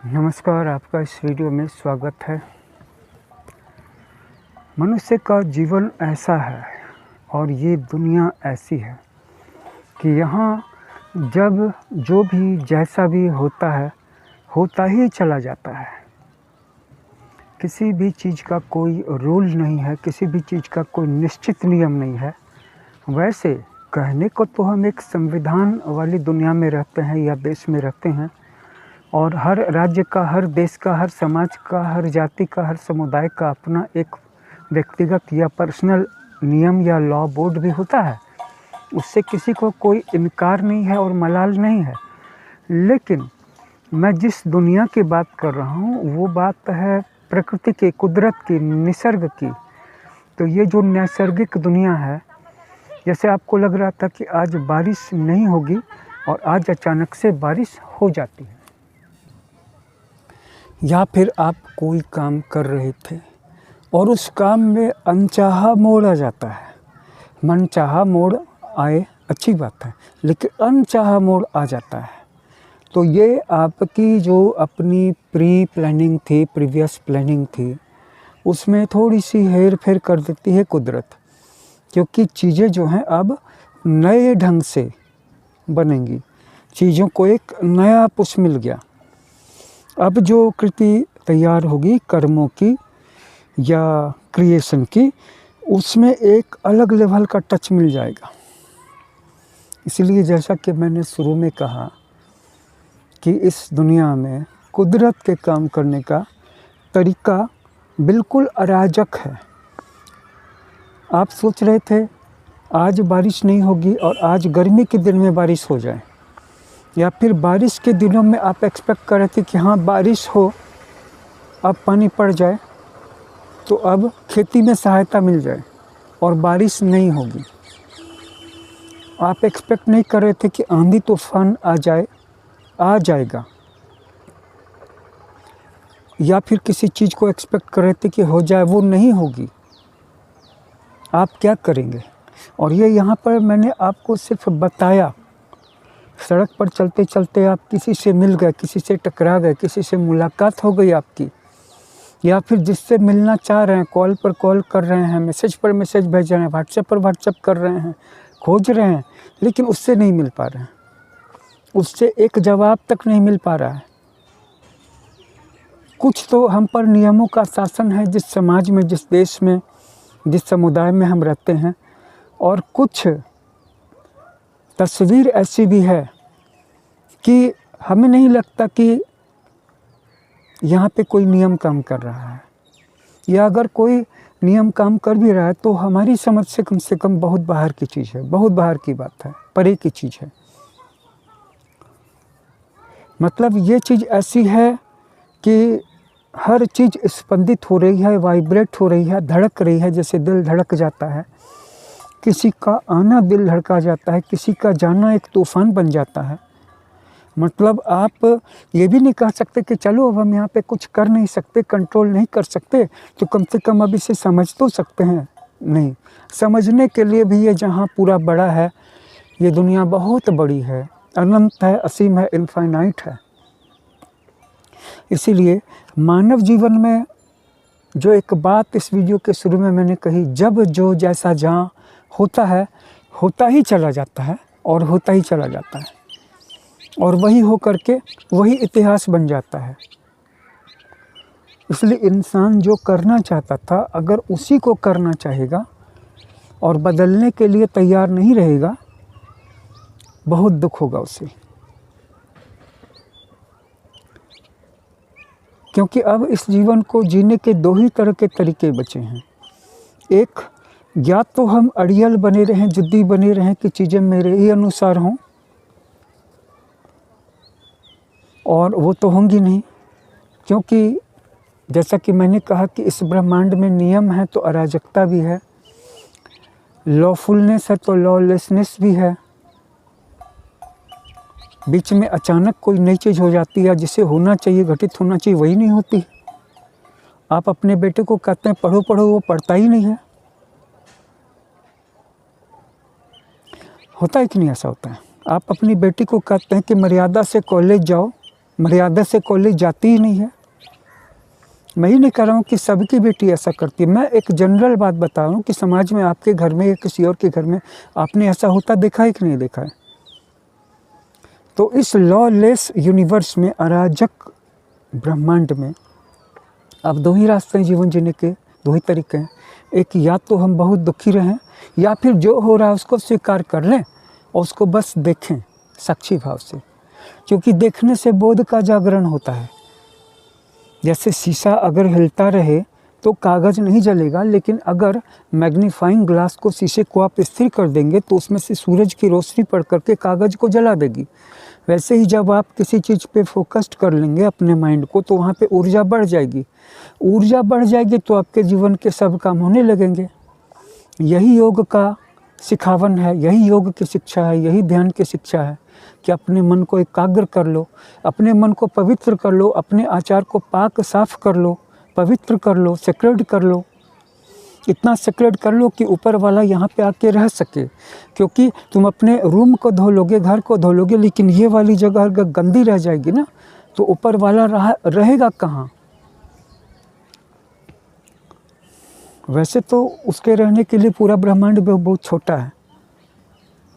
नमस्कार, आपका इस वीडियो में स्वागत है। मनुष्य का जीवन ऐसा है और ये दुनिया ऐसी है कि यहाँ जब जो भी जैसा भी होता है, होता ही चला जाता है। किसी भी चीज़ का कोई रूल नहीं है, किसी भी चीज़ का कोई निश्चित नियम नहीं है। वैसे कहने को तो हम एक संविधान वाली दुनिया में रहते हैं या देश में रहते हैं, और हर राज्य का, हर देश का, हर समाज का, हर जाति का, हर समुदाय का अपना एक व्यक्तिगत या पर्सनल नियम या लॉ बोर्ड भी होता है। उससे किसी को कोई इनकार नहीं है और मलाल नहीं है। लेकिन मैं जिस दुनिया की बात कर रहा हूँ वो बात है प्रकृति की, कुदरत की, निसर्ग की। तो ये जो नैसर्गिक दुनिया है, जैसे आपको लग रहा था कि आज बारिश नहीं होगी और आज अचानक से बारिश हो जाती है। या फिर आप कोई काम कर रहे थे और उस काम में अनचाहा मोड़ आ जाता है। मनचाहा मोड़ आए अच्छी बात है, लेकिन अनचाहा मोड़ आ जाता है तो ये आपकी जो अपनी प्री प्लानिंग थी, प्रीवियस प्लानिंग थी, उसमें थोड़ी सी हेर फेर कर देती है कुदरत। क्योंकि चीज़ें जो हैं अब नए ढंग से बनेंगी, चीज़ों को एक नया पुश मिल गया। अब जो कृति तैयार होगी कर्मों की या क्रिएशन की, उसमें एक अलग लेवल का टच मिल जाएगा। इसलिए जैसा कि मैंने शुरू में कहा कि इस दुनिया में कुदरत के काम करने का तरीका बिल्कुल अराजक है। आप सोच रहे थे आज बारिश नहीं होगी और आज गर्मी के दिन में बारिश हो जाए, या फिर बारिश के दिनों में आप एक्सपेक्ट कर रहे थे कि हाँ बारिश हो, अब पानी पड़ जाए तो अब खेती में सहायता मिल जाए, और बारिश नहीं होगी। आप एक्सपेक्ट नहीं कर रहे थे कि आंधी तूफान आ जाए, आ जाएगा। या फिर किसी चीज़ को एक्सपेक्ट कर रहे थे कि हो जाए, वो नहीं होगी। आप क्या करेंगे? और ये यहाँ पर मैंने आपको सिर्फ बताया। सड़क पर चलते चलते आप किसी से मिल गए, किसी से टकरा गए, किसी से मुलाकात हो गई आपकी, या फिर जिससे मिलना चाह रहे हैं कॉल पर कॉल कर रहे हैं, मैसेज पर मैसेज भेज रहे हैं, व्हाट्सएप पर व्हाट्सएप कर रहे हैं, खोज रहे हैं, लेकिन उससे नहीं मिल पा रहे हैं, उससे एक जवाब तक नहीं मिल पा रहा है। कुछ तो हम पर नियमों का शासन है जिस समाज में, जिस देश में, जिस समुदाय में हम रहते हैं, और कुछ तस्वीर ऐसी भी है कि हमें नहीं लगता कि यहाँ पे कोई नियम काम कर रहा है, या अगर कोई नियम काम कर भी रहा है तो हमारी समझ से कम बहुत बाहर की चीज़ है, बहुत बाहर की बात है, परे की चीज़ है। मतलब ये चीज़ ऐसी है कि हर चीज़ स्पंदित हो रही है, वाइब्रेट हो रही है, धड़क रही है, जैसे दिल धड़क जाता है। किसी का आना दिल धड़का जाता है, किसी का जाना एक तूफ़ान बन जाता है। मतलब आप ये भी नहीं कह सकते कि चलो अब हम यहाँ पे कुछ कर नहीं सकते, कंट्रोल नहीं कर सकते, तो कम से कम अब इसे समझ तो सकते हैं। नहीं, समझने के लिए भी ये जहाँ पूरा बड़ा है, ये दुनिया बहुत बड़ी है, अनंत है, असीम है, इनफाइनाइट है। इसीलिए मानव जीवन में जो एक बात इस वीडियो के शुरू में मैंने कही, जब जो जैसा जहाँ होता है, होता ही चला जाता है और होता ही चला जाता है, और वही हो करके वही इतिहास बन जाता है। इसलिए इंसान जो करना चाहता था, अगर उसी को करना चाहेगा और बदलने के लिए तैयार नहीं रहेगा, बहुत दुख होगा उसे। क्योंकि अब इस जीवन को जीने के दो ही तरह के तरीके बचे हैं। एक, या तो हम अड़ियल बने रहें, जिद्दी बने रहें कि चीज़ें मेरे ही अनुसार हों, और वो तो होंगी नहीं, क्योंकि जैसा कि मैंने कहा कि इस ब्रह्मांड में नियम है तो अराजकता भी है, लॉफुलनेस है तो लॉलेसनेस भी है। बीच में अचानक कोई नई चीज़ हो जाती है, जिसे होना चाहिए, घटित होना चाहिए, वही नहीं होती। आप अपने बेटे को कहते हैं पढ़ो पढ़ो, वो पढ़ता ही नहीं है। होता है कि नहीं? ऐसा होता है। आप अपनी बेटी को कहते हैं कि मर्यादा से कॉलेज जाओ, मर्यादा से कॉलेज जाती ही नहीं है। मैं ही नहीं कह रहा हूँ कि सबकी बेटी ऐसा करती है, मैं एक जनरल बात बता रहा हूँ कि समाज में आपके घर में या किसी और के घर में आपने ऐसा होता देखा है कि नहीं देखा है। तो इस लॉलेस यूनिवर्स में, अराजक ब्रह्मांड में अब दो ही रास्ते हैं जीवन जीने के, दो ही तरीके हैं। एक, या तो हम बहुत दुखी रहें, या फिर जो हो रहा है उसको स्वीकार कर लें और उसको बस देखें साक्षी भाव से, क्योंकि देखने से बोध का जागरण होता है। जैसे शीशा अगर हिलता रहे तो कागज़ नहीं जलेगा, लेकिन अगर मैग्नीफाइंग ग्लास को, शीशे को आप स्थिर कर देंगे तो उसमें से सूरज की रोशनी पड़ करके कागज़ को जला देगी। वैसे ही जब आप किसी चीज़ पे फोकस्ड कर लेंगे अपने माइंड को, तो वहाँ पे ऊर्जा बढ़ जाएगी। ऊर्जा बढ़ जाएगी तो आपके जीवन के सब काम होने लगेंगे। यही योग का सिखावन है, यही योग की शिक्षा है, यही ध्यान की शिक्षा है कि अपने मन को एकाग्र कर लो, अपने मन को पवित्र कर लो, अपने आचार को पाक साफ कर लो, पवित्र कर लो, सेक्रेड कर लो। इतना सेक्रेड कर लो कि ऊपर वाला यहाँ पे आके रह सके, क्योंकि तुम अपने रूम को धो लोगे, घर को धो लोगे, लेकिन ये वाली जगह अगर गंदी रह जाएगी ना, तो ऊपर वाला रहेगा कहाँ। वैसे तो उसके रहने के लिए पूरा ब्रह्मांड भी बहुत छोटा है,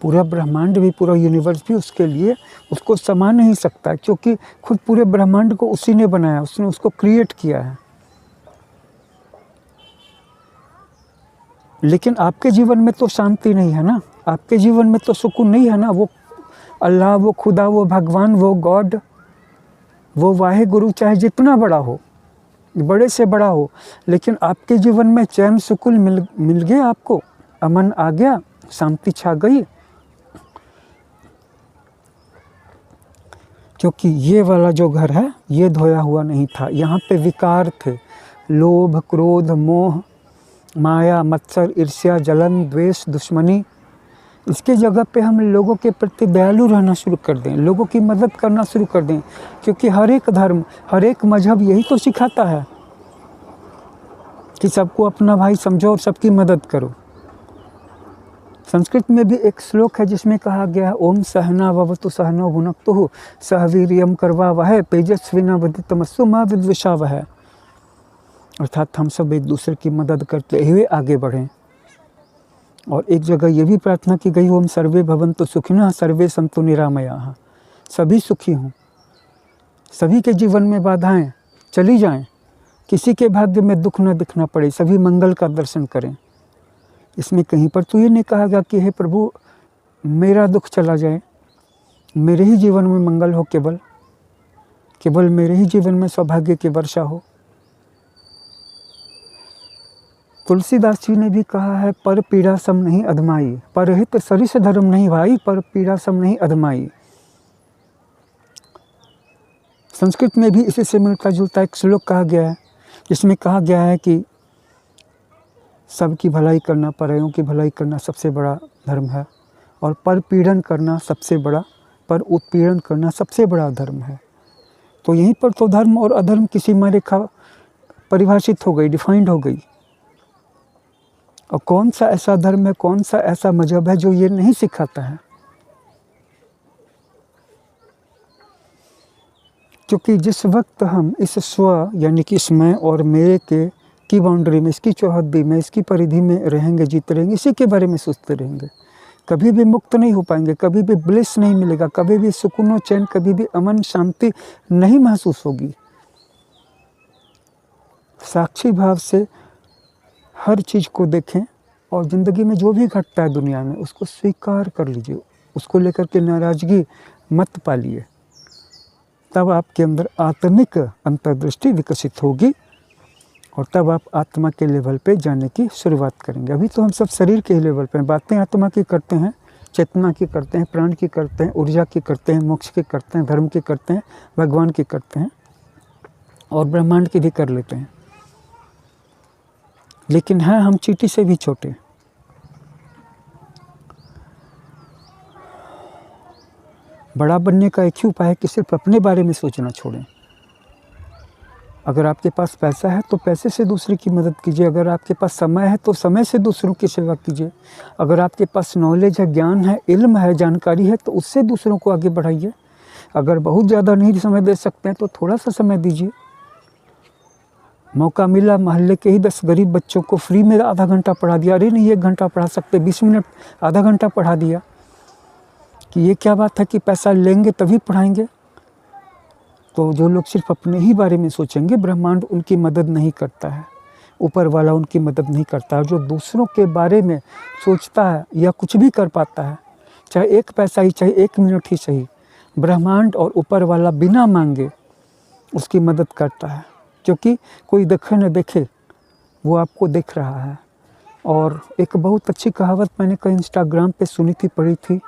पूरा ब्रह्मांड भी, पूरा यूनिवर्स भी उसके लिए, उसको समा नहीं सकता है, क्योंकि खुद पूरे ब्रह्मांड को उसी ने बनाया, उसने उसको क्रिएट किया है। लेकिन आपके जीवन में तो शांति नहीं है ना, आपके जीवन में तो सुकून नहीं है ना। वो अल्लाह, वो खुदा, वो भगवान, वो गॉड, वो वाहे गुरु, चाहे जितना बड़ा हो, बड़े से बड़ा हो, लेकिन आपके जीवन में चैन सुकून मिल गया, आपको अमन आ गया, शांति छा गई, क्योंकि ये वाला जो घर है ये धोया हुआ नहीं था। यहाँ पे विकार थे, लोभ, क्रोध, मोह, माया, मत्सर, ईर्ष्या, जलन, द्वेष, दुश्मनी। इसके जगह पे हम लोगों के प्रति दयालु रहना शुरू कर दें, लोगों की मदद करना शुरू कर दें, क्योंकि हर एक धर्म, हर एक मजहब यही तो सिखाता है कि सबको अपना भाई समझो और सबकी मदद करो। संस्कृत में भी एक श्लोक है जिसमें कहा गया है, ओम सहना भवतु सहनौ भुनक्तु सह वीर्यं कर्वावहै तेजस्विनावधीतमस्तु मा विद्विषावहै। अर्थात हम सब एक दूसरे की मदद करते हुए आगे बढ़ें। और एक जगह ये भी प्रार्थना की गई, ओम सर्वे भवन्तु सुखिनः सर्वे सन्तु निरामयाः। सभी सुखी हों, सभी के जीवन में बाधाएं चली जाएं, किसी के भाग्य में दुख न दिखना पड़े, सभी मंगल का दर्शन करें। इसमें कहीं पर तो ये नहीं कहा गया कि हे प्रभु मेरा दुख चला जाए, मेरे ही जीवन में मंगल हो, केवल मेरे ही जीवन में सौभाग्य की वर्षा हो। तुलसीदास जी ने भी कहा है, पर पीड़ा सम नहीं अधमाई, परहित सरिस धर्म नहीं भाई, पर पीड़ा सम नहीं अधमाई। संस्कृत में भी इसी से मिलता जुलता एक श्लोक कहा गया है, जिसमें कहा गया है कि सबकी भलाई करना, परायों की भलाई करना सबसे बड़ा धर्म है, और पर पीड़न करना सबसे बड़ा, पर उत्पीड़न करना सबसे बड़ा धर्म है। तो यहीं पर तो धर्म और अधर्म की सीमा रेखा परिभाषित हो गई, डिफाइंड हो गई। और कौन सा ऐसा धर्म है, कौन सा ऐसा मजहब है जो ये नहीं सिखाता है। क्योंकि जिस वक्त हम इस स्व यानी कि इस मैं और मेरे की बाउंड्री में, इसकी चौहद्दी में, इसकी परिधि में रहेंगे, जीते रहेंगे, इसी के बारे में सोचते रहेंगे, कभी भी मुक्त नहीं हो पाएंगे, कभी भी ब्लिस नहीं मिलेगा, कभी भी सुकून और चैन, कभी भी अमन शांति नहीं महसूस होगी। साक्षी भाव से हर चीज़ को देखें और ज़िंदगी में जो भी घटता है दुनिया में उसको स्वीकार कर लीजिए, उसको लेकर के नाराज़गी मत पालिए। तब आपके अंदर आत्मिक अंतर्दृष्टि विकसित होगी और तब आप आत्मा के लेवल पे जाने की शुरुआत करेंगे। अभी तो हम सब शरीर के लेवल पे बातें आत्मा की करते हैं, चेतना की करते हैं, प्राण की करते हैं, ऊर्जा की करते हैं, मोक्ष की करते हैं, धर्म की करते हैं, भगवान की करते हैं और ब्रह्मांड की भी कर लेते हैं। लेकिन हैं हम चींटी से भी छोटे। बड़ा बनने का एक ही उपाय है कि सिर्फ अपने बारे में सोचना छोड़ें। अगर आपके पास पैसा है तो पैसे से दूसरे की मदद कीजिए, अगर आपके पास समय है तो समय से दूसरों की सेवा कीजिए, अगर आपके पास नॉलेज है, ज्ञान है, इल्म है, जानकारी है तो उससे दूसरों को आगे बढ़ाइए, अगर बहुत ज़्यादा नहीं समय दे सकते हैं तो थोड़ा सा समय दीजिए। मौका मिला, मोहल्ले के ही 10 गरीब बच्चों को फ्री में आधा घंटा पढ़ा दिया। अरे नहीं 1 घंटा पढ़ा सकते, 20 मिनट आधा घंटा पढ़ा दिया, कि ये क्या बात है कि पैसा लेंगे तभी पढ़ाएंगे। तो जो लोग सिर्फ अपने ही बारे में सोचेंगे, ब्रह्मांड उनकी मदद नहीं करता है, ऊपर वाला उनकी मदद नहीं करता है। जो दूसरों के बारे में सोचता है या कुछ भी कर पाता है, चाहे 1 पैसा ही, चाहे 1 मिनट ही सही, ब्रह्मांड और ऊपर वाला बिना मांगे उसकी मदद करता है। क्योंकि कोई देखे न देखे, वो आपको देख रहा है। और एक बहुत अच्छी कहावत मैंने कहीं इंस्टाग्राम पे सुनी थी, पढ़ी थी,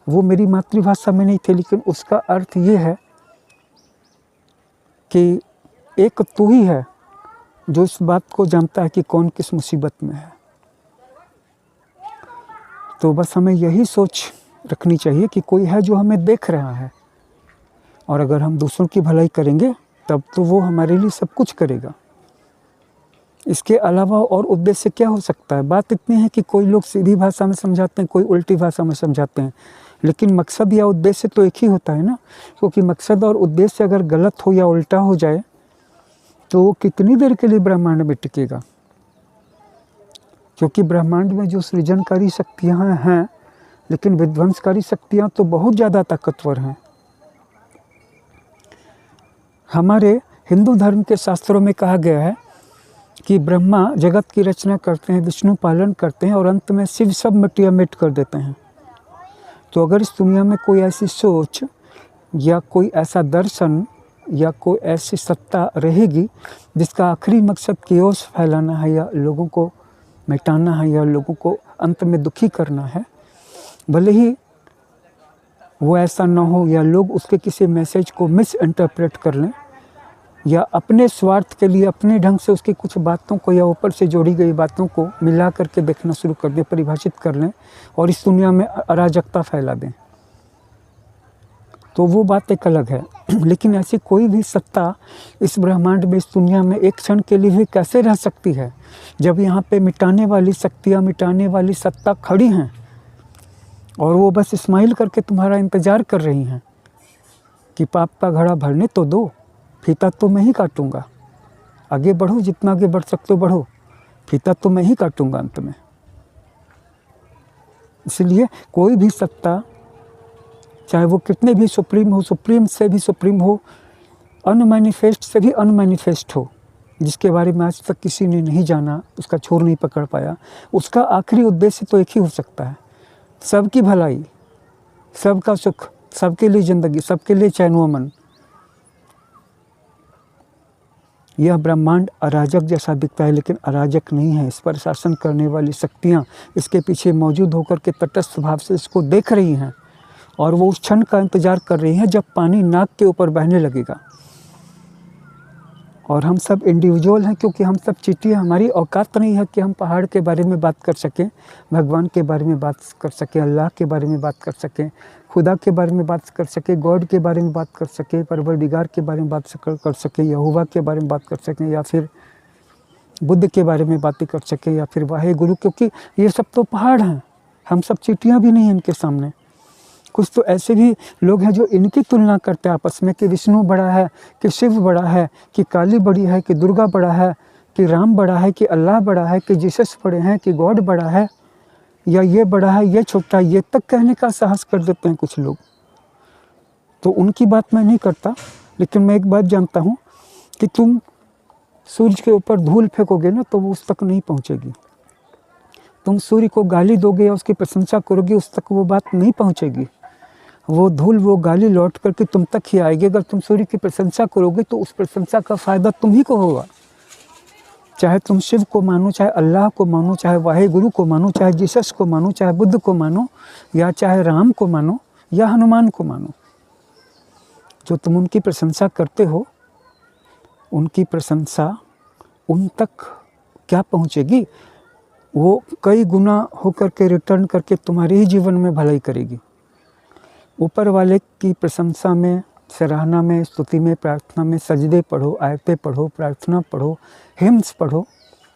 वो मेरी मातृभाषा में नहीं थी, लेकिन उसका अर्थ ये है कि एक तू ही है जो इस बात को जानता है कि कौन किस मुसीबत में है। तो बस हमें यही सोच रखनी चाहिए कि कोई है जो हमें देख रहा है, और अगर हम दूसरों की भलाई करेंगे तब तो वो हमारे लिए सब कुछ करेगा। इसके अलावा और उद्देश्य क्या हो सकता है? बात इतनी है कि कोई लोग सीधी भाषा में समझाते हैं, कोई उल्टी भाषा में समझाते हैं, लेकिन मकसद या उद्देश्य तो एक ही होता है ना। क्योंकि मकसद और उद्देश्य अगर गलत हो या उल्टा हो जाए तो वो कितनी देर के लिए ब्रह्मांड में टिकेगा। क्योंकि ब्रह्मांड में जो सृजनकारी शक्तियाँ हैं, लेकिन विध्वंसकारी शक्तियाँ तो बहुत ज़्यादा ताकतवर हैं। हमारे हिंदू धर्म के शास्त्रों में कहा गया है कि ब्रह्मा जगत की रचना करते हैं, विष्णु पालन करते हैं, और अंत में शिव सब मिट्टियाँ मिट कर देते हैं। तो अगर इस दुनिया में कोई ऐसी सोच या कोई ऐसा दर्शन या कोई ऐसी सत्ता रहेगी जिसका आखिरी मकसद केओस फैलाना है, या लोगों को मिटाना है, या लोगों को अंत में दुखी करना है, भले ही वो ऐसा ना हो, या लोग उसके किसी मैसेज को मिस इंटरप्रेट कर लें, या अपने स्वार्थ के लिए अपने ढंग से उसकी कुछ बातों को या ऊपर से जोड़ी गई बातों को मिला करके देखना शुरू कर दें, परिभाषित कर लें और इस दुनिया में अराजकता फैला दें, तो वो बात एक अलग है। लेकिन ऐसी कोई भी सत्ता इस ब्रह्मांड में, इस दुनिया में एक क्षण के लिए भी कैसे रह सकती है, जब यहाँ पे मिटाने वाली शक्तियाँ, मिटाने वाली सत्ता खड़ी हैं और वो बस स्माइल करके तुम्हारा इंतज़ार कर रही हैं कि पाप का घड़ा भरने तो दो, फीता तो मैं ही काटूँगा, आगे बढ़ो, जितना आगे बढ़ सकते हो बढ़ो, फीता तो मैं ही काटूँगा अंत में। इसलिए कोई भी सत्ता, चाहे वो कितने भी सुप्रीम हो, सुप्रीम से भी सुप्रीम हो, अनमैनिफेस्ट से भी अनमैनिफेस्ट हो, जिसके बारे में आज तक किसी ने नहीं जाना, उसका छोर नहीं पकड़ पाया, उसका आखिरी उद्देश्य तो एक ही हो सकता है, सबकी भलाई, सबका सुख, सबके लिए ज़िंदगी, सबके लिए चैन व अमन। यह ब्रह्मांड अराजक जैसा दिखता है, लेकिन अराजक नहीं है। इस पर शासन करने वाली शक्तियाँ इसके पीछे मौजूद होकर के तटस्थ भाव से इसको देख रही हैं, और वो उस क्षण का इंतज़ार कर रही हैं जब पानी नाक के ऊपर बहने लगेगा। और हम सब इंडिविजुअल हैं, क्योंकि हम सब चींटियाँ, हमारी औकात नहीं है कि हम पहाड़ के बारे में बात कर सकें, भगवान के बारे में बात कर सकें, अल्लाह के बारे में बात कर सकें, खुदा के बारे में बात कर सकें, गॉड के बारे में बात कर सकें, परवरदिगार के बारे में बात कर सकें, यहोवा के बारे में बात कर सकें, या फिर बुद्ध के बारे में बातें कर सकें, या फिर वाहे गुरु, क्योंकि ये सब तो पहाड़ हैं, हम सब चींटियाँ भी नहीं हैं इनके सामने। कुछ तो ऐसे भी लोग हैं जो इनकी तुलना करते हैं आपस में कि विष्णु बड़ा है, कि शिव बड़ा है, कि काली बड़ी है, कि दुर्गा बड़ा है, कि राम बड़ा है, कि अल्लाह बड़ा है, कि जीसस बड़े हैं, कि गॉड बड़ा है, या ये बड़ा है, ये छोटा, ये तक कहने का साहस कर देते हैं कुछ लोग। तो उनकी बात मैं नहीं करता, लेकिन मैं एक बात जानता हूँ कि तुम सूरज के ऊपर धूल फेंकोगे ना तो वो उस तक नहीं पहुँचेगी। तुम सूर्य को गाली दोगे या उसकी प्रशंसा करोगे, उस तक वो बात नहीं पहुँचेगी। वो धूल, वो गाली लौट करके तुम तक ही आएगी। अगर तुम सूर्य की प्रशंसा करोगे तो उस प्रशंसा का फ़ायदा तुम ही को होगा। चाहे तुम शिव को मानो, चाहे अल्लाह को मानो, चाहे वाहे गुरु को मानो, चाहे जीसस को मानो, चाहे बुद्ध को मानो, या चाहे राम को मानो, या हनुमान को मानो, जो तुम उनकी प्रशंसा करते हो, उनकी प्रशंसा उन तक क्या पहुँचेगी? वो कई गुना होकर के रिटर्न करके तुम्हारे ही जीवन में भलाई करेगी। ऊपर वाले की प्रशंसा में, सराहना में, स्तुति में, प्रार्थना में सजदे पढ़ो, आयतें पढ़ो, प्रार्थना पढ़ो, हिम्स पढ़ो,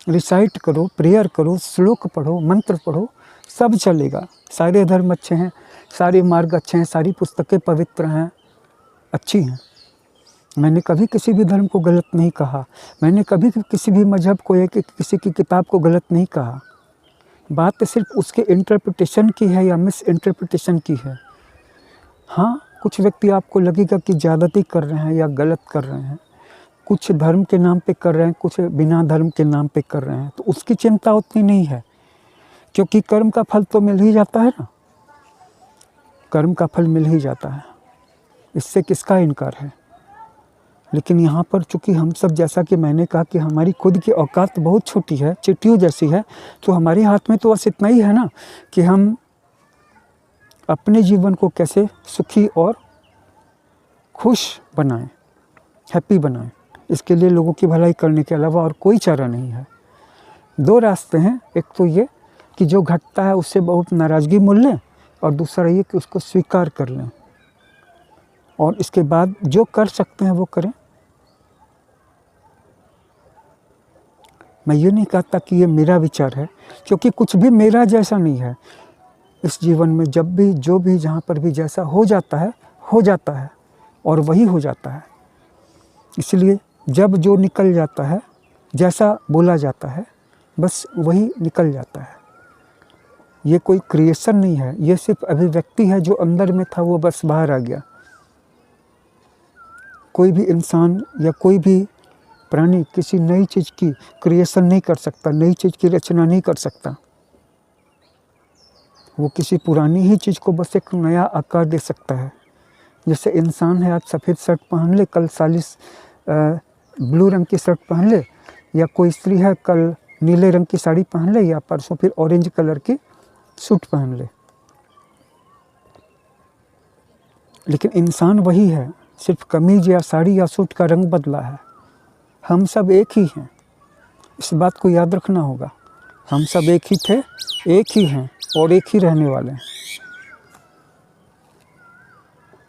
रिसाइट करो, प्रेयर करो, श्लोक पढ़ो, मंत्र पढ़ो, सब चलेगा। सारे धर्म अच्छे हैं, सारे मार्ग अच्छे हैं, सारी पुस्तकें पवित्र हैं, अच्छी हैं। मैंने कभी किसी भी धर्म को गलत नहीं कहा, मैंने कभी किसी भी मज़हब को या किसी की किताब को गलत नहीं कहा। बात सिर्फ उसके इंटरप्रिटेशन की है या मिस इंटरप्रिटेशन की है। हाँ, कुछ व्यक्ति आपको लगेगा कि ज़्यादती कर रहे हैं या गलत कर रहे हैं, कुछ धर्म के नाम पे कर रहे हैं, कुछ बिना धर्म के नाम पे कर रहे हैं, तो उसकी चिंता उतनी नहीं है, क्योंकि कर्म का फल तो मिल ही जाता है ना, कर्म का फल मिल ही जाता है, इससे किसका इनकार है। लेकिन यहाँ पर चूँकि हम सब, जैसा कि मैंने कहा कि हमारी खुद की औकात बहुत छोटी है, चिट्टियों जैसी है, तो हमारे हाथ में तो बस इतना ही है ना कि हम अपने जीवन को कैसे सुखी और खुश बनाएं, हैप्पी बनाएं। इसके लिए लोगों की भलाई करने के अलावा और कोई चारा नहीं है। दो रास्ते हैं, एक तो ये कि जो घटता है उससे बहुत नाराज़गी मोल लें, और दूसरा ये कि उसको स्वीकार कर लें और इसके बाद जो कर सकते हैं वो करें। मैं ये नहीं कहता कि ये मेरा विचार है, क्योंकि कुछ भी मेरा जैसा नहीं है। इस जीवन में जब भी, जो भी, जहाँ पर भी जैसा हो जाता है और वही हो जाता है। इसलिए जब जो निकल जाता है, जैसा बोला जाता है, बस वही निकल जाता है। ये कोई क्रिएशन नहीं है, ये सिर्फ अभिव्यक्ति है, जो अंदर में था वो बस बाहर आ गया। कोई भी इंसान या कोई भी प्राणी किसी नई चीज़ की क्रिएशन नहीं कर सकता, नई चीज़ की रचना नहीं कर सकता। वो किसी पुरानी ही चीज़ को बस एक नया आकार दे सकता है। जैसे इंसान है, आज सफ़ेद शर्ट पहन ले, कल सालिस ब्लू रंग की शर्ट पहन ले, या कोई स्त्री है कल नीले रंग की साड़ी पहन ले, या परसों फिर ऑरेंज कलर की सूट पहन ले। लेकिन इंसान वही है, सिर्फ कमीज या साड़ी या सूट का रंग बदला है। हम सब एक ही हैं, इस बात को याद रखना होगा। हम सब एक ही थे, एक ही हैं और एक ही रहने वाले हैं।